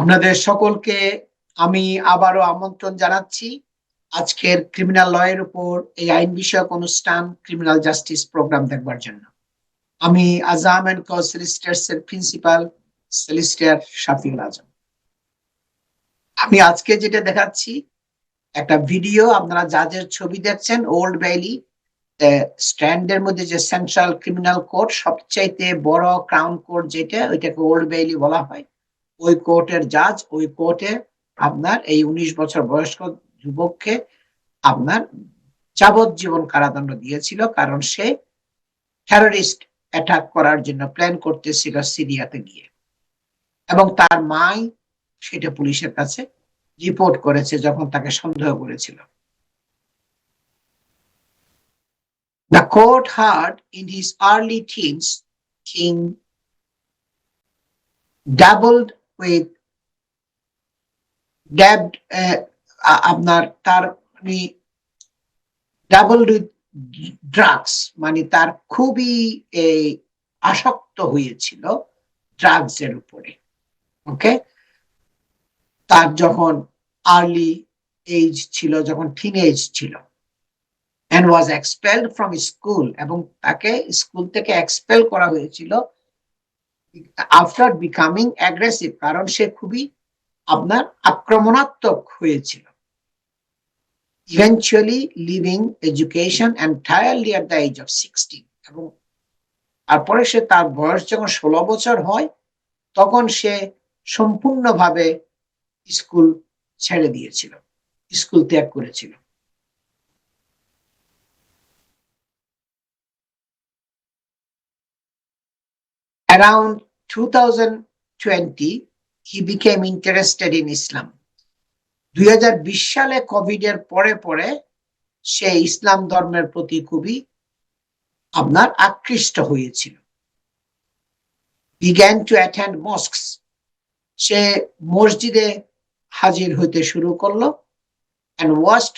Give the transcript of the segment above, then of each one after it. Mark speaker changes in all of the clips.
Speaker 1: আপনাদের সকলকে আমি আবারও আমন্ত্রণ জানাচ্ছি আজকের ক্রিমিনাল ল এর উপর এই আইন বিষয়ক অনুষ্ঠান ক্রিমিনাল জাস্টিস প্রোগ্রাম দেখবার জন্য। আমি আজম এন্ড কো সলিসিটরস এর প্রিন্সিপাল সলিসিটর শাফিউল আজম। আমি আজকে যেটা দেখাচ্ছি একটা ভিডিও, আপনারা জাজের ছবি দেখছেন ওল্ড ভ্যালি স্ট্যান্ডের মধ্যে যে সেন্ট্রাল ক্রিমিনাল কোর্ট, সবচাইতে বড় ক্রাউন কোর্ট যেটা, ওইটাকে ওল্ড ভ্যালি বলা হয়। ওই কোর্টের জাজ ওই কোর্টে আপনার এই 19 বছর বয়স্ক যুবককে আপনার যাবজ্জীবন কারাদণ্ড দিয়েছিল, কারণ সে টেররিস্ট অ্যাটাক করার জন্য প্ল্যান করতেছিল সিরিয়াতে গিয়ে, এবং তার মাই সেটা পুলিশের কাছে রিপোর্ট করেছে যখন তাকে সন্দেহ করেছিল। The court heard in his early teens, King dabbled with আপনার তার ডাবল উইথ ড্রাগস, মানে তার খুবই আসক্ত হয়েছিল ড্রাগস এর উপরে। ওকে, তার যখন আর্লি এজ ছিল, যখন টিনেজ ছিল, and was expelled from school, এবং তাকে স্কুল থেকে এক্সপেল করা হয়েছিল আফটার বিকামিং অ্যাগ্রেসিভ, কারণ সে খুবই আপনার আক্রমণাত্মক হয়েছিল। eventually leaving education entirely at the age of 16, এবং তারপরে সে তার বয়স যখন 16 বছর হয় তখন সে সম্পূর্ণভাবে স্কুল ছেড়ে দিয়েছিল, স্কুল ত্যাগ করেছিল। Around 2020 he became interested in Islam. 2020 সালে কোভিড এর পরে পরে সে ইসলাম ধর্মের প্রতি খুবই আপনার আকৃষ্ট হয়েছিল। began to attend mosques, সে মসজিদে হাজির হতে শুরু করলো, and watched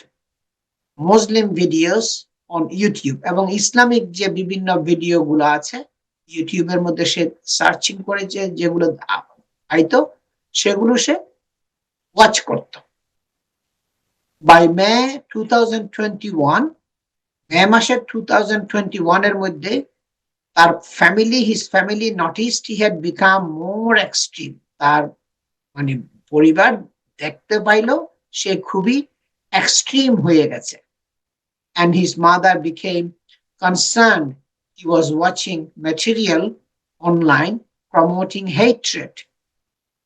Speaker 1: Muslim videos on YouTube, এবং ইসলামিক যে বিভিন্ন ভিডিও গুলো আছে ইউটিউবের মধ্যে সে সার্চিং করেছে, যেগুলো আইতো সেগুলো সে ওয়াচ করত। By May 2021, মে মাসের 2021 এর মধ্যে তার his family noticed he had become more extreme. তার মানে পরিবার দেখতে পাইলো সে খুবই এক্সট্রিম হয়ে গেছে, and his mother became concerned he was watching material online promoting hatred,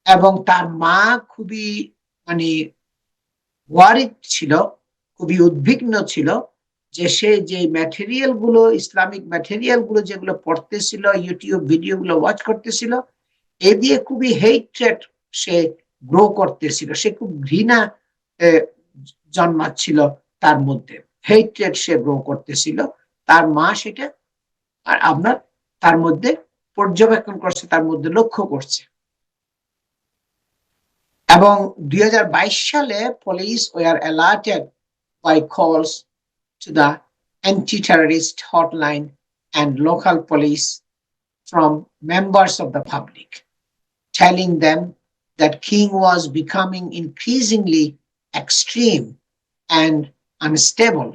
Speaker 1: এবং তার মা খুবই মানে ওয়ারিড ছিল, খুবই উদ্বিগ্ন ছিল যে সে যে ম্যাটেরিয়াল গুলো, ইসলামিক ম্যাটেরিয়াল গুলো যেগুলো পড়তেছিল, ইউটিউব ভিডিও গুলো ওয়াচ করতেছিল, এ দিয়ে খুবই হেট্রেড সে গ্রো করতেছিল, সে খুব ঘৃণা জন্মাচ্ছিল তার মধ্যে, হেট্রেড সে গ্রো করতেছিল। তার মা সেটা আর আপনার তার মধ্যে পর্যবেক্ষণ করছে, তার মধ্যে লক্ষ্য করছে। এবং 2022 সালে police were alerted by calls to the anti-terrorist hotline and local police from members of the public, telling them that King was becoming increasingly extreme and unstable.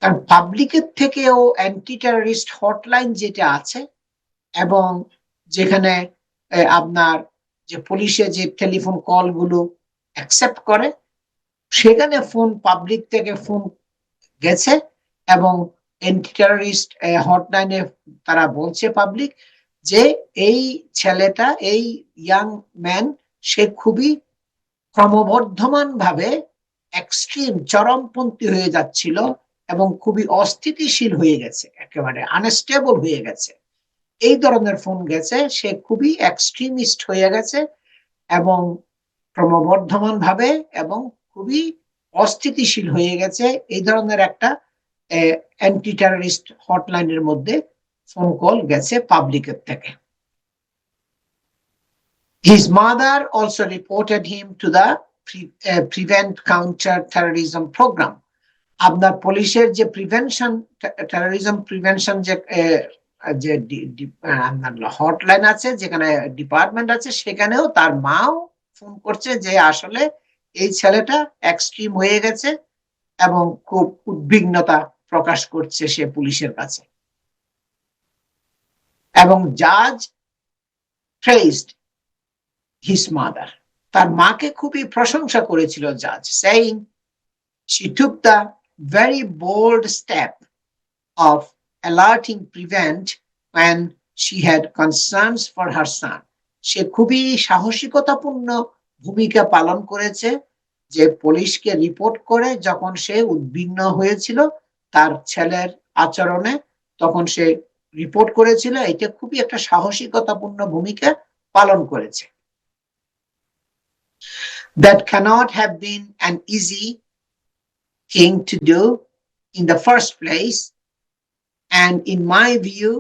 Speaker 1: কারণ পাবলিকের থেকেও অ্যান্টি টেররিস্ট হটলাইন যেটা আছে, এবং যেখানে আপনার যে পুলিশে যে টেলিফোন কল গুলো অ্যাকসেপ্ট করে, সেখানে ফোন পাবলিক থেকে ফোন গেছে, এবং অ্যান্টি টেররিস্ট হটলাইনে তারা বলছে পাবলিক যে এই ছেলেটা, এই ইয়াং ম্যান, সে খুবই ক্রমবর্ধমান ভাবে এক্সট্রিম চরমপন্থী হয়ে যাচ্ছিল, এবং খুবই অস্থিতিশীল হয়ে গেছে, একেবারে আনস্টেবল হয়ে গেছে। এই ধরনের ফোন গেছে, সে খুবই এক্সট্রিমিস্ট হয়ে গেছে, এবং ক্রমবর্ধমান ভাবে এবং খুবই অস্থিতিশীল হয়ে গেছে। এই ধরনের একটা অ্যান্টি টেররিস্ট হটলাইনের মধ্যে ফোন কল গেছে পাবলিকের থেকে। His mother also reported him to the Prevent Counter Terrorism Program. আপনার পুলিশের যে প্রিভেনশন, টেররিজম প্রিভেনশন যে হটলাইন আছে, যেখানে ডিপার্টমেন্ট আছে, সেখানেও তার মাও ফোন করছে যে আসলে এই ছেলেটা এক্সট্রিম হয়ে গেছে এবং খুব উদ্বিগ্নতা প্রকাশ করছে সে পুলিশের কাছে। এবং জাজ praised his mother, তার মাকে খুবই প্রশংসা করেছিল জাজ, saying she took the very bold step of alerting Prevent when she had concerns for her son. সে খুবই সাহসিকতাপূর্ণ ভূমিকা পালন করেছে যে পুলিশকে রিপোর্ট করে যখন সে উদ্বিগ্ন হয়েছিল তার ছেলের আচরণে, তখন সে রিপোর্ট করেছিল। এটা খুবই একটা সাহসিকতাপূর্ণ ভূমিকা পালন করেছে। That cannot have been an easy thing to do in the first place, and in my view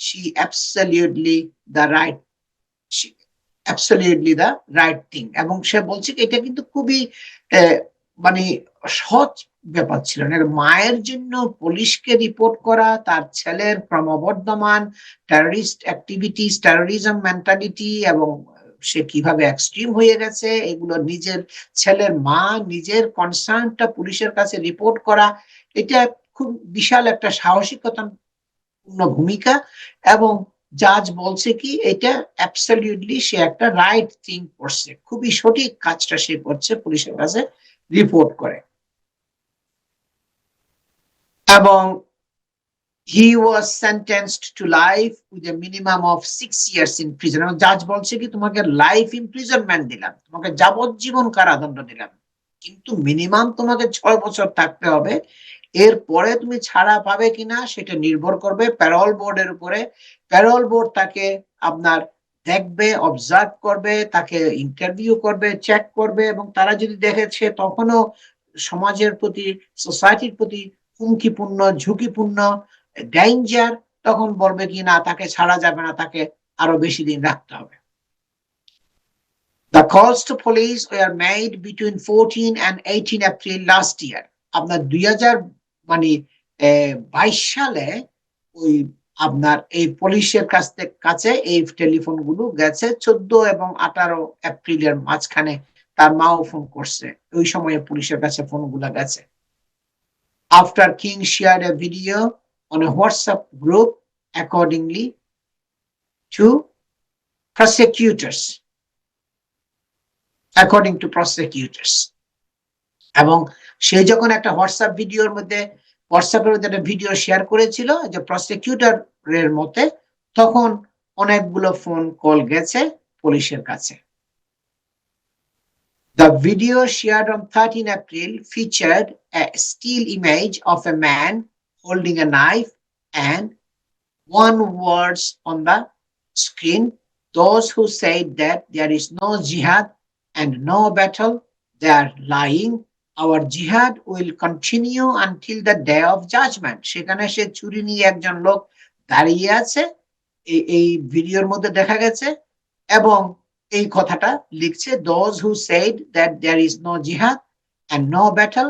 Speaker 1: she absolutely the right thing. এবং সে বলছে এটা কিন্তু খুবই মানে সহজ ব্যাপার ছিল না। মায়ের জন্য পুলিশকে রিপোর্ট করা, তার ছেলের ক্রমবর্ধমান টেররিস্ট অ্যাক্টিভিটিস, টেররিজম মেন্টালিটি এবং সে কিভাবে এক্সট্রিম হয়ে গেছে, এগুলো নিজের ছেলের মা নিজের কনসার্নটা পুলিশের কাছে রিপোর্ট করা, এটা খুব বিশাল একটা সাহসিকতা ভূমিকা। এবং জাজ বলছে কি এটা অ্যাবসলিউটলি সে একটা রাইট থিং করছে, খুবই সঠিক কাজটা সে করছে পুলিশের কাছে রিপোর্ট করে। এবং he was sentenced to life with a minimum of 6 years in prison. এবং জাজ বলছে কি তোমাকে লাইফ ইমপ্রিজনমেন্ট দিলাম, তোমাকে যাবজ্জীবন কারাদণ্ড দিলাম, কিন্তু মিনিমাম তোমাকে 6 বছর থাকতে হবে। এরপরে তুমি ছাড়া পাবে কিনা সেটা নির্ভর করবে প্যারোল বোর্ডের উপরে। প্যারোল বোর্ড তাকে আপনার দেখবে, অবজার্ভ করবে, তাকে ইন্টারভিউ করবে, চেক করবে, এবং তারা যদি দেখেছে তখনও সমাজের প্রতি, সোসাইটির প্রতি হুমকিপূর্ণ, ঝুঁকিপূর্ণ, ডেঞ্জার, তখন বলবে কি না তাকে ছাড়া যাবে না, তাকে আরো বেশি দিন রাখতে হবে। The calls to police were made between 14 and 18 April last year. আপনার 2022 সালে ওই আপনার এই পুলিশের কাছে এই টেলিফোন গুলো গেছে 14 এবং 18 এপ্রিলের মাঝখানে। তার মাও ফোন করছে, ওই সময়ে পুলিশের কাছে ফোনগুলো গেছে। After King shared a video on a WhatsApp group accordingly to prosecutors, according to prosecutors. এবং সে যখন একটা হোয়াটসঅ্যাপ ভিডিওর মধ্যে হোয়াটসঅ্যাপের মধ্যে একটা ভিডিও শেয়ার করেছিল যে প্রসিকিউটরের মতে, তখন অনেকগুলো ফোন কল গেছে পুলিশের কাছে। The video shared on 13 April featured a still image of a man holding a knife and one words on the screen, those who said that there is no jihad and no battle, they are lying. Our jihad will continue until the day of judgment. সেখানে সে ছুরি নিয়ে একজন লোক দাঁড়িয়ে আছে, এই ভিডিওর মধ্যে দেখা গেছে, এবং এই কথাটা লিখছে, those who said that there is no jihad and no battle,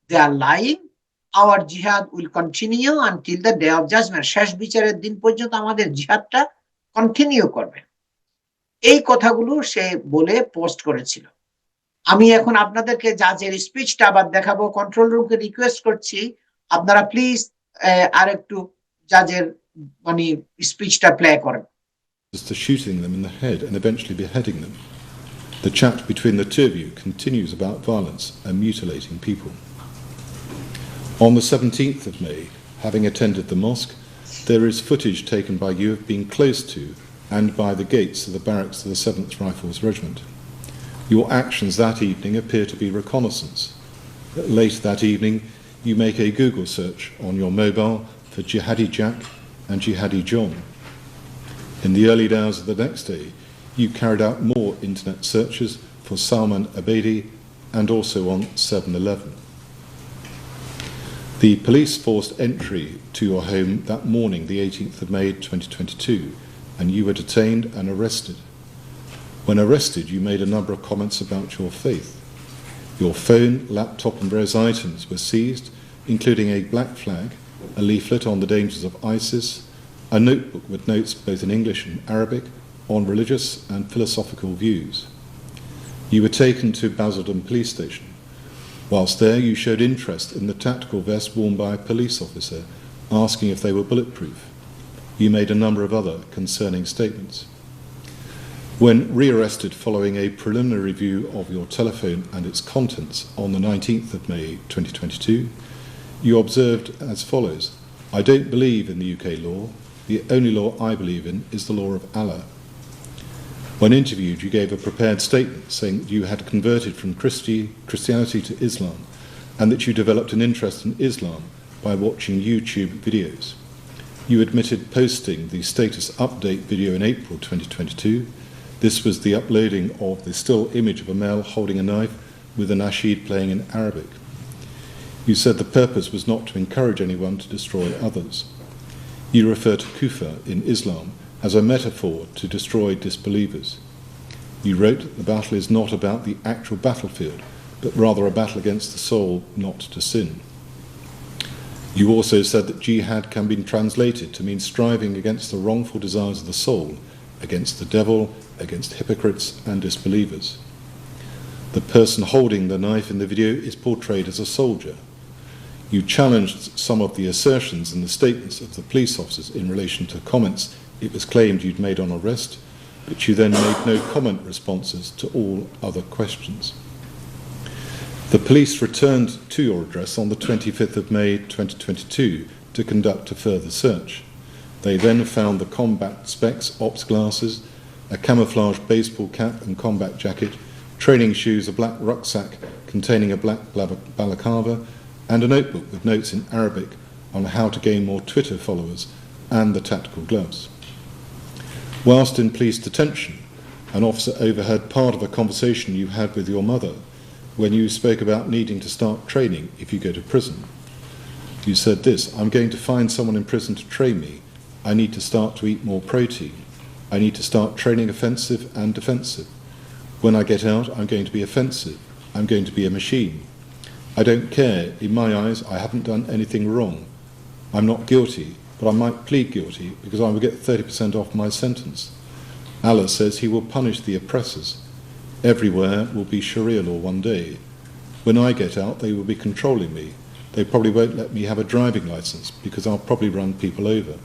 Speaker 1: they are lying. Our jihad will continue until the day of judgment. শেষ বিচারের দিন পর্যন্ত আমাদের জিহাদটা কন্টিনিউ করবে। এই কথাগুলো সে বলে পোস্ট করেছিল। আমি এখন আপনাদেরকে জাজের স্পিচটা আবার দেখাবো। কন্ট্রোল রুমকে রিকোয়েস্ট করছি আপনারা প্লিজ আরেকটু জাজের স্পিচটা প্লে করেন।
Speaker 2: To shooting them in the head and eventually beheading them. The chat between the two of you continues about violence and mutilating people. On the 17th of May, having attended the mosque, there is footage taken by you of being close to and by the gates of the barracks of the 7th Rifles Regiment. Your actions that evening appear to be reconnaissance. Late that evening, you make a Google search on your mobile for Jihadi Jack and Jihadi John. In the early hours of the next day, you carried out more internet searches for Salman Abedi and also on 7-Eleven. The police forced entry to your home that morning, the 18th of May 2022, and you were detained and arrested. When arrested, you made a number of comments about your faith. Your phone, laptop and various items were seized, including a black flag, a leaflet on the dangers of ISIS, a notebook with notes both in English and Arabic on religious and philosophical views. You were taken to Basildon Police Station. Whilst there, you showed interest in the tactical vest worn by a police officer, asking if they were bulletproof. You made a number of other concerning statements. When rearrested following a preliminary review of your telephone and its contents on the 19th of May 2022, you observed as follows: "I don't believe in the UK law. The only law I believe in is the law of Allah." When interviewed, you gave a prepared statement saying that you had converted from Christianity to Islam and that you developed an interest in Islam by watching YouTube videos. You admitted posting the status update video in April 2022. This was the uploading of the still image of a male holding a knife with a nasheed playing in Arabic. You said the purpose was not to encourage anyone to destroy others. You refer to Kufa in Islam as a metaphor to destroy disbelievers. You wrote that the battle is not about the actual battlefield, but rather a battle against the soul, not to sin. You also said that jihad can be translated to mean striving against the wrongful desires of the soul, against the devil, against hypocrites and disbelievers. The person holding the knife in the video is portrayed as a soldier. You challenged some of the assertions and the statements of the police officers in relation to comments it was claimed you'd made on arrest, but you then made no comment responses to all other questions. The police returned to your address on the 25th of May 2022 to conduct a further search. They then found the combat specs, ops glasses, a camouflage baseball cap and combat jacket, training shoes, a black rucksack containing a black balaclava, and a notebook with notes in Arabic on how to gain more Twitter followers, and the tactical gloves. Whilst in police detention, an officer overheard part of a conversation you had with your mother when you spoke about needing to start training if you go to prison. You said this: "I'm going to find someone in prison to train me. I need to start to eat more protein. I need to start training offensive and defensive. When I get out, I'm going to be offensive. I'm going to be a machine. I don't care. In my eyes, I haven't done anything wrong. I'm not guilty, but I might plead guilty because I will get 30% off my sentence. Allah says he will punish the oppressors. Everywhere will be Sharia law one day. When I get out, they will be controlling me. They probably won't let me have a driving license because I'll probably run people over."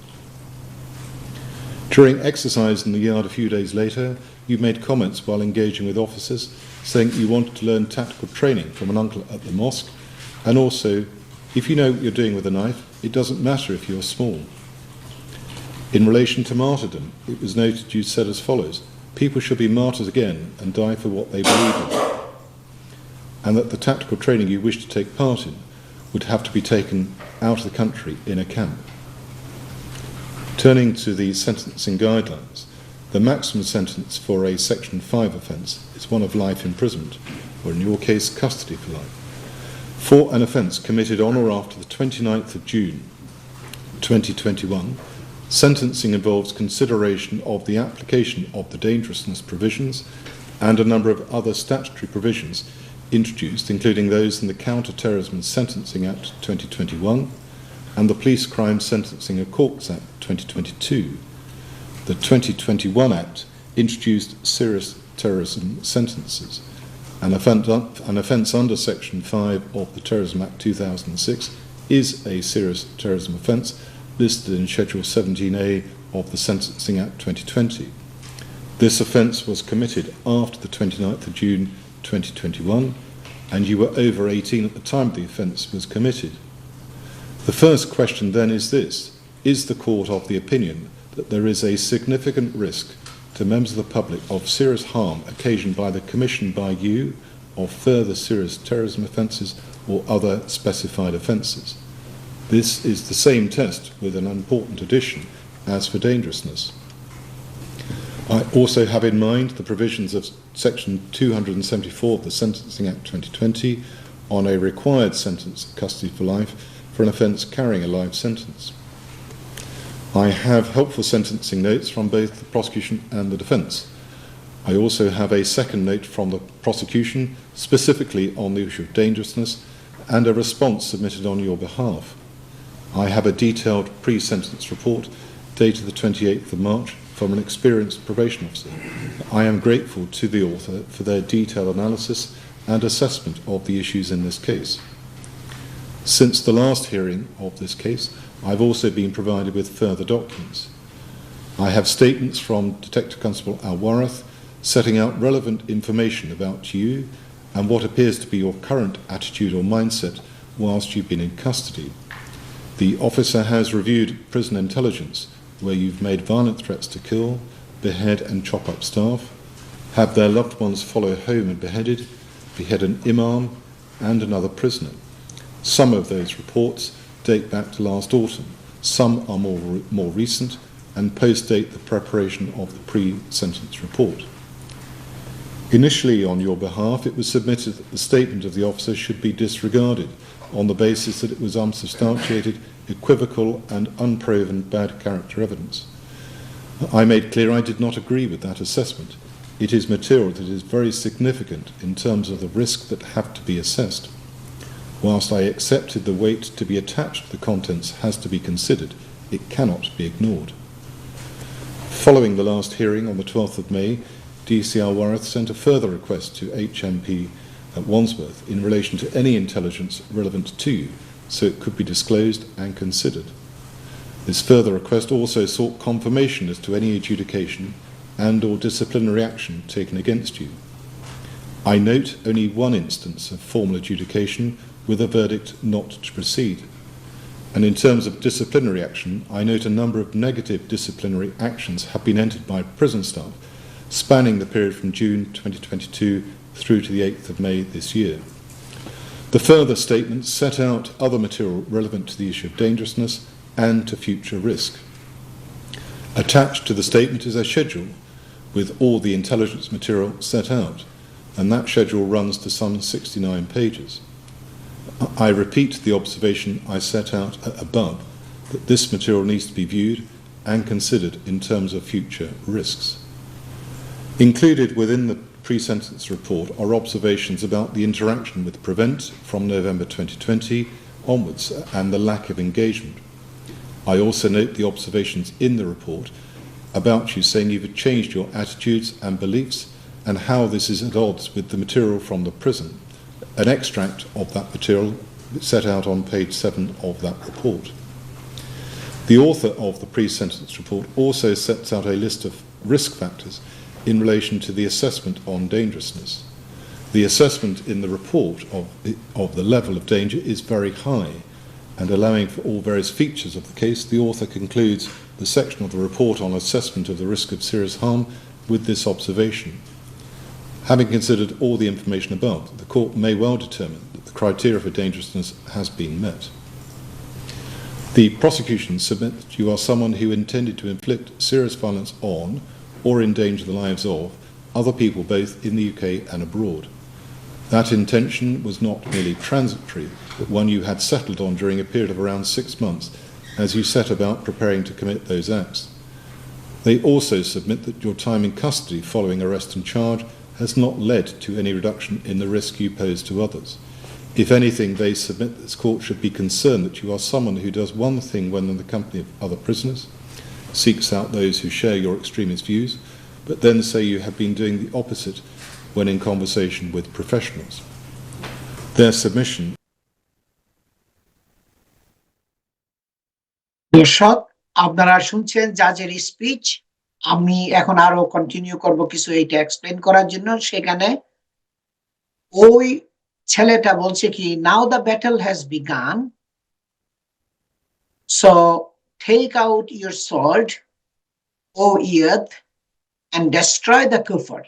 Speaker 2: During exercise in the yard a few days later, you made comments while engaging with officers saying you wanted to learn tactical training from an uncle at the mosque, and also, if you know what you're doing with a knife, it doesn't matter if you're small. In relation to martyrdom, it was noted you said as follows: "People should be martyrs again and die for what they believe in," and that the tactical training you wish to take part in would have to be taken out of the country in a camp. Turning to the sentencing guidelines, the maximum sentence for a Section 5 offence is one of life imprisonment, or in your case, custody for life. For an offence committed on or after the 29th of June 2021, sentencing involves consideration of the application of the dangerousness provisions and a number of other statutory provisions introduced, including those in the Counter-Terrorism Sentencing Act 2021 and the Police Crime Sentencing and Courts Act 2022. The 2021 Act introduced serious terrorism sentences. An offence under Section 5 of the Terrorism Act 2006 is a serious terrorism offence listed in Schedule 17A of the Sentencing Act 2020. This offence was committed after the 29th of June 2021, and you were over 18 at the time the offence was committed. The first question then is this: is the court of the opinion that there is a significant risk to members of the public of serious harm occasioned by the commission by you of further serious terrorism offences or other specified offences? This is the same test with an important addition as for dangerousness. I also have in mind the provisions of Section 274 of the Sentencing Act 2020 on a required sentence of custody for life for an offence carrying a life sentence. I have helpful sentencing notes from both the prosecution and the defence. I also have a second note from the prosecution, specifically on the issue of dangerousness, and a response submitted on your behalf. I have a detailed pre-sentence report dated the 28th of March from an experienced probation officer. I am grateful to the author for their detailed analysis and assessment of the issues in this case. Since the last hearing of this case, I've also been provided with further documents. I have statements from Detective Constable Alwarath setting out relevant information about you and what appears to be your current attitude or mindset whilst you've been in custody. The officer has reviewed prison intelligence where you've made violent threats to kill, behead and chop up staff, have their loved ones follow home and beheaded, behead an imam and another prisoner. Some of those reports date back to last autumn, some are more recent and post-date the preparation of the pre-sentence report. Initially, on your behalf, it was submitted that the statement of the officer should be disregarded on the basis that it was unsubstantiated, equivocal and unproven bad character evidence. I made clear I did not agree with that assessment. It is material that is very significant in terms of the risk that have to be assessed. Whilst I accepted the weight to be attached to the contents has to be considered, it cannot be ignored. Following the last hearing on the 12th of May, DC Alwarath sent a further request to HMP at Wandsworth in relation to any intelligence relevant to you, so it could be disclosed and considered. This further request also sought confirmation as to any adjudication and or disciplinary action taken against you. I note only one instance of formal adjudication with a verdict not to proceed. And in terms of disciplinary action, I note a number of negative disciplinary actions have been entered by prison staff, spanning the period from June 2022 through to the 8th of May this year. The further statements set out other material relevant to the issue of dangerousness and to future risk. Attached to the statement is a schedule with all the intelligence material set out, and that schedule runs to some 69 pages. I repeat the observation I set out above, that this material needs to be viewed and considered in terms of future risks. Included within the pre-sentence report are observations about the interaction with Prevent from November 2020 onwards and the lack of engagement. I also note the observations in the report about you saying you've changed your attitudes and beliefs and how this is at odds with the material from the prison. An extract of that material set out on page 7 of that report. The author of the pre-sentence report also sets out a list of risk factors in relation to the assessment on dangerousness. The assessment in the report of the level of danger is very high, and allowing for all various features of the case, the author concludes the section of the report on assessment of the risk of serious harm with this observation. Having considered all the information above, the court may well determine that the criteria for dangerousness has been met. The prosecution submit that you are someone who intended to inflict serious violence on or endanger the lives of other people both in the UK and abroad. That intention was not merely transitory, but one you had settled on during a period of around 6 months as you set about preparing to commit those acts. They also submit that your time in custody following arrest and charge has not led to any reduction in the risk you pose to others. If anything, they submit that this court should be concerned that you are someone who does one thing when in the company of other prisoners, seeks out those who share your extremist views, but then say you have been doing the opposite when in conversation with professionals. Their submission.
Speaker 1: দর্শক, আপনারা শুনছেন জাজের speech. আমি এখন আরো continue করব কিছু এইটা explain করার জন্য। সেখানে ওই ছেলেটা বলছে কি, now the battle has begun, so take out your salt ও ইয়াত এন্ড ডেস্ট্রয় দ্য কুফর।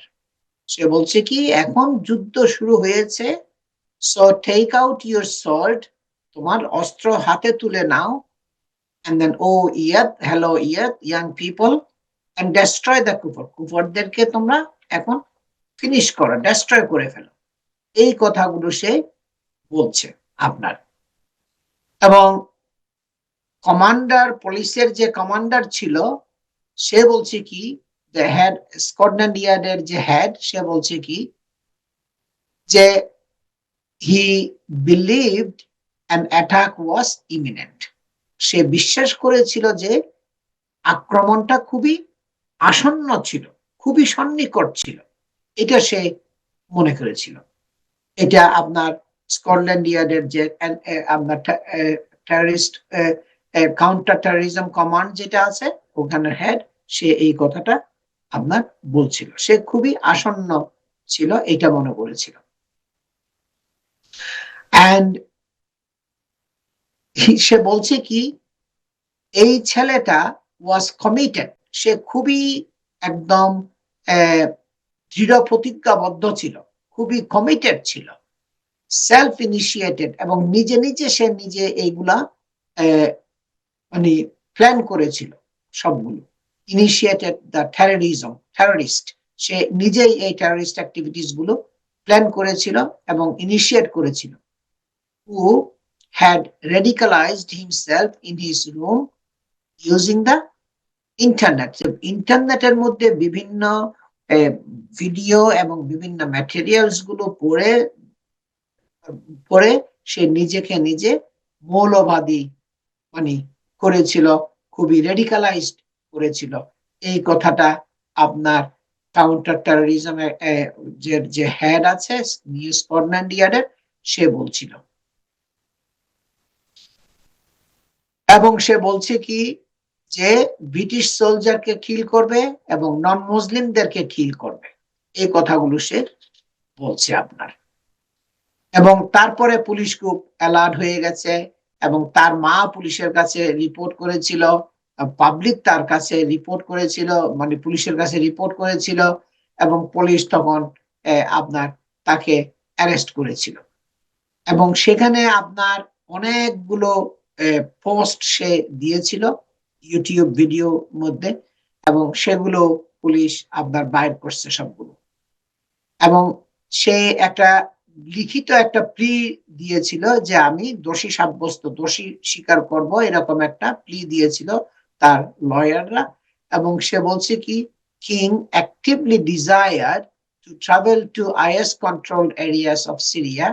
Speaker 1: সে বলছে কি, এখন যুদ্ধ শুরু হয়েছে, so take out your salt, তোমার অস্ত্র হাতে তুলে নাও, and then oh iyad, hello iyad, young people, and destroy the kufar, কুফরদেরকে তোমরা এখন ফিনিশ করো, ডেস্ট্রয় করে ফেলো। এই কথাগুলো সে বলছে আপনার। এবং কমান্ডার, পুলিশের যে কমান্ডার ছিল, সে বলছে কি, the head, স্কটল্যান্ড ইয়ার্ডের যে হেড, সে বলছে কি যে he believed an attack was imminent, সে বিশ্বাস করেছিল যে আক্রমণটা খুবই আসন্ন ছিল, খুবই সন্নিকট ছিল, এটা সে মনে করেছিল। এটা আপনার স্কটল্যান্ড ইয়ার্ডের যে আপনার টেররিস্ট কাউন্টার টেররিজম কমান্ড যেটা আছে, ওখানের হেড, সে এই কথাটা আপনার বলছিল, সে খুবই আসন্ন ছিল এটা মনে করেছিল। অ্যান্ড সে বলছে কি, এই ছেলেটা ওয়াজ কমিটেড, সে খুবই একদম দৃঢ় প্রতিজ্ঞাবদ্ধ ছিল, খুবই কমিটেড ছিল, সেলফ ইনিশিয়েটেড, এবং নিজে নিজে সে নিজে এইগুলা মানে প্ল্যান করেছিল সবগুলো। ইনিশিয়েটেড দ্য টেররিস্ট, সে নিজেই এই টেররিস্ট অ্যাক্টিভিটিস গুলো প্ল্যান করেছিল এবং ইনিশিয়েট করেছিল। Who had radicalised himself in his room using the internet. ইন্টারনেটের মধ্যে বিভিন্ন ভিডিও এবং বিভিন্ন ম্যাটেরিয়ালস গুলো পড়ে সে নিজেকে নিজে মৌলবাদী মানে করেছিল, খুবই রেডিকালাইজড করেছিল। এই কথাটা আপনার কাউন্টার টেরোরিজমের যে হেড আছে নিউ স্কটল্যান্ড ইয়ার্ডের, সে বলছিল। এবং সে বলছে কি যে ব্রিটিশ সোলজারকে কিল করবে এবং নন মুসলিমদেরকে কিল করবে, এই কথাগুলো সে বলছে আপনার। এবং তারপরে পুলিশ খুব অ্যালার্ট হয়ে গেছে এবং তার মা পুলিশের কাছে রিপোর্ট করেছিল, পাবলিক তার কাছে রিপোর্ট করেছিল, মানে পুলিশের কাছে রিপোর্ট করেছিল, এবং পুলিশ তখন আপনার তাকে অ্যারেস্ট করেছিল। এবং সেখানে আপনার অনেকগুলো পোস্ট সে দিয়েছিল ইউটিউব ভিডিও মধ্যে, এবং সেগুলো পুলিশ আপনার বাইর করছে সবগুলো। এবং সে একটা লিখিত একটা প্লি দিয়েছিল যে আমি দোষী স্বীকার করব, এরকম একটা প্লি দিয়েছিল তার লয়াররা। এবং সে বলছে কি, king actively desire to travel to IS controlled areas of Syria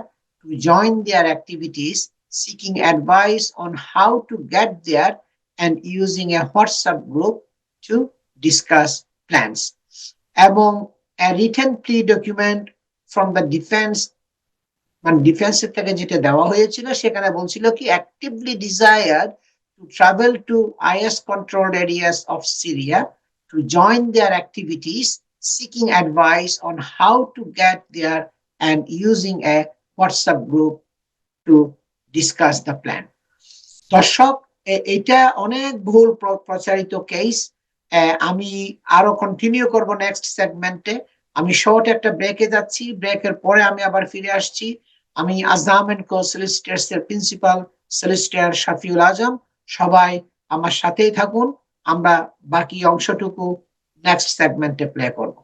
Speaker 1: to join their activities, seeking advice on how to get there and using a WhatsApp group to discuss plans. এবং a written plea document from the defense, মানে ডিফেন্সের থেকে যেটা দেওয়া হয়েছিল, সেখানে বলছিল কি actively desire to travel to IS controlled areas of Syria to join their activities, seeking advice on how to get there and using a WhatsApp group to discuss the plan. দর্শক, এটা অনেক ভুল প্রচারিত কেস। আমি আরো continue করব next সেগমেন্টে। আমি শর্ট একটা ব্রেকে যাচ্ছি, ব্রেকের পরে আমি আবার ফিরে আসছি। আমি আজম এন্ড কো সলিসিটরস এর প্রিন্সিপাল সলিসিটর শফিউল আজম। সবাই আমার সাথেই থাকুন, আমরা বাকি অংশটুকু নেক্সট সেগমেন্টে প্লে করব।